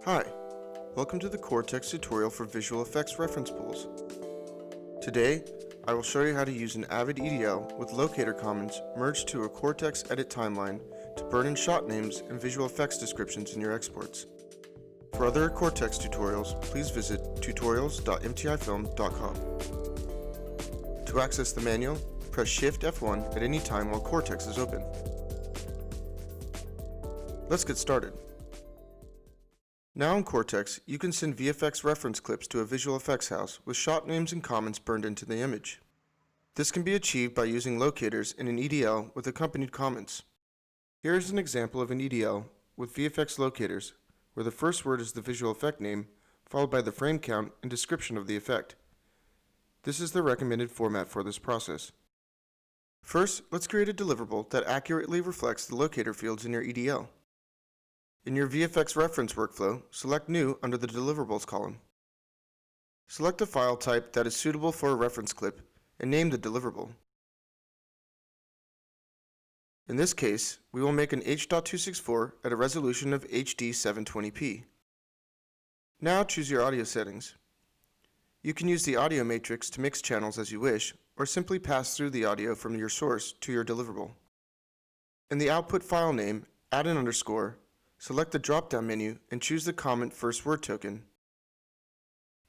Hi, welcome to the Cortex tutorial for visual effects reference pools. Today, I will show you how to use an Avid EDL with locator comments merged to a Cortex edit timeline to burn in shot names and visual effects descriptions in your exports. For other Cortex tutorials, please visit tutorials.mtifilm.com. To access the manual, press Shift F1 at any time while Cortex is open. Let's get started. Now in Cortex, you can send VFX reference clips to a visual effects house with shot names and comments burned into the image. This can be achieved by using locators in an EDL with accompanied comments. Here is an example of an EDL with VFX locators, where the first word is the visual effect name, followed by the frame count and description of the effect. This is the recommended format for this process. First, let's create a deliverable that accurately reflects the locator fields in your EDL. In your VFX reference workflow, select New under the Deliverables column. Select a file type that is suitable for a reference clip and name the deliverable. In this case, we will make an H.264 at a resolution of HD 720p. Now choose your audio settings. You can use the audio matrix to mix channels as you wish, or simply pass through the audio from your source to your deliverable. In the output file name, add an underscore, select the drop-down menu and choose the comment first word token.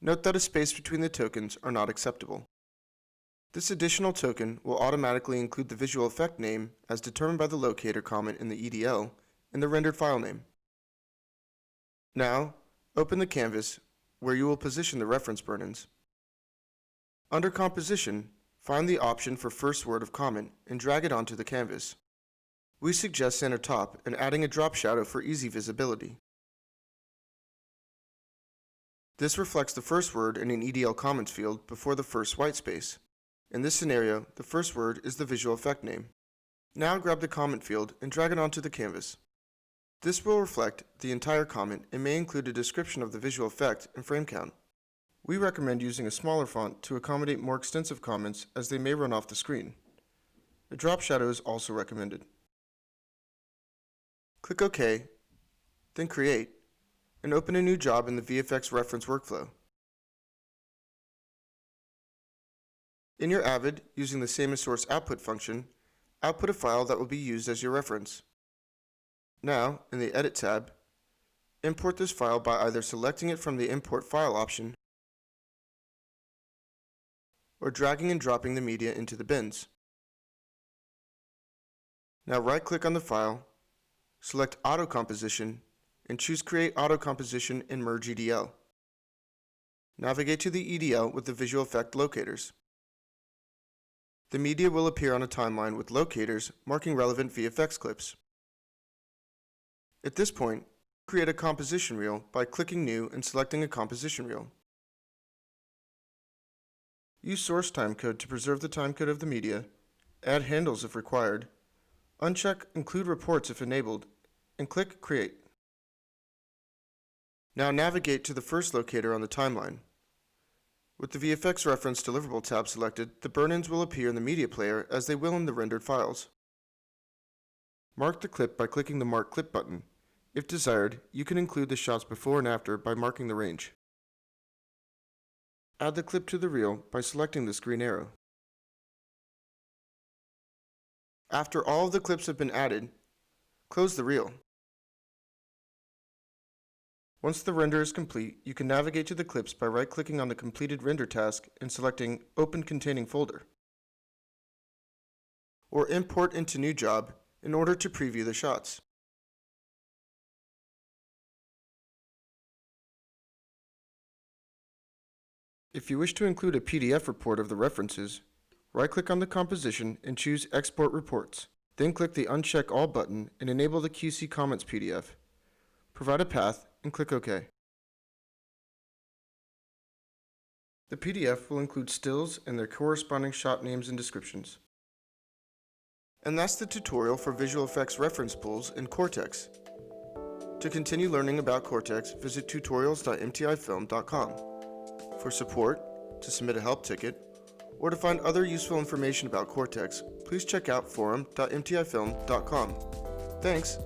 Note that a space between the tokens are not acceptable. This additional token will automatically include the visual effect name as determined by the locator comment in the EDL in the rendered file name. Now, open the canvas where you will position the reference burn-ins. Under Composition, find the option for first word of comment and drag it onto the canvas. We suggest center top and adding a drop shadow for easy visibility. This reflects the first word in an EDL comments field before the first white space. In this scenario, the first word is the visual effect name. Now grab the comment field and drag it onto the canvas. This will reflect the entire comment and may include a description of the visual effect and frame count. We recommend using a smaller font to accommodate more extensive comments as they may run off the screen. A drop shadow is also recommended. Click OK, then Create, and open a new job in the VFX reference workflow. In your Avid, using the same as source output function, output a file that will be used as your reference. Now, in the Edit tab, import this file by either selecting it from the Import File option or dragging and dropping the media into the bins. Now right-click on the file, select Auto Composition, and choose Create Auto Composition and Merge EDL. Navigate to the EDL with the visual effect locators. The media will appear on a timeline with locators marking relevant VFX clips. At this point, create a composition reel by clicking New and selecting a composition reel. Use source timecode to preserve the timecode of the media, add handles if required, uncheck Include Reports if enabled, and click Create. Now navigate to the first locator on the timeline. With the VFX Reference Deliverable tab selected, the burn-ins will appear in the media player as they will in the rendered files. Mark the clip by clicking the Mark Clip button. If desired, you can include the shots before and after by marking the range. Add the clip to the reel by selecting this green arrow. After all of the clips have been added, close the reel. Once the render is complete, you can navigate to the clips by right-clicking on the completed render task and selecting Open Containing Folder, or Import into New Job in order to preview the shots. If you wish to include a PDF report of the references, right-click on the composition and choose Export Reports. Then click the Uncheck All button and enable the QC Comments PDF. Provide a path and click OK. The PDF will include stills and their corresponding shot names and descriptions. And that's the tutorial for visual effects reference pools in Cortex. To continue learning about Cortex, visit tutorials.mtifilm.com. For support, to submit a help ticket, or to find other useful information about Cortex, please check out forum.mtifilm.com. Thanks!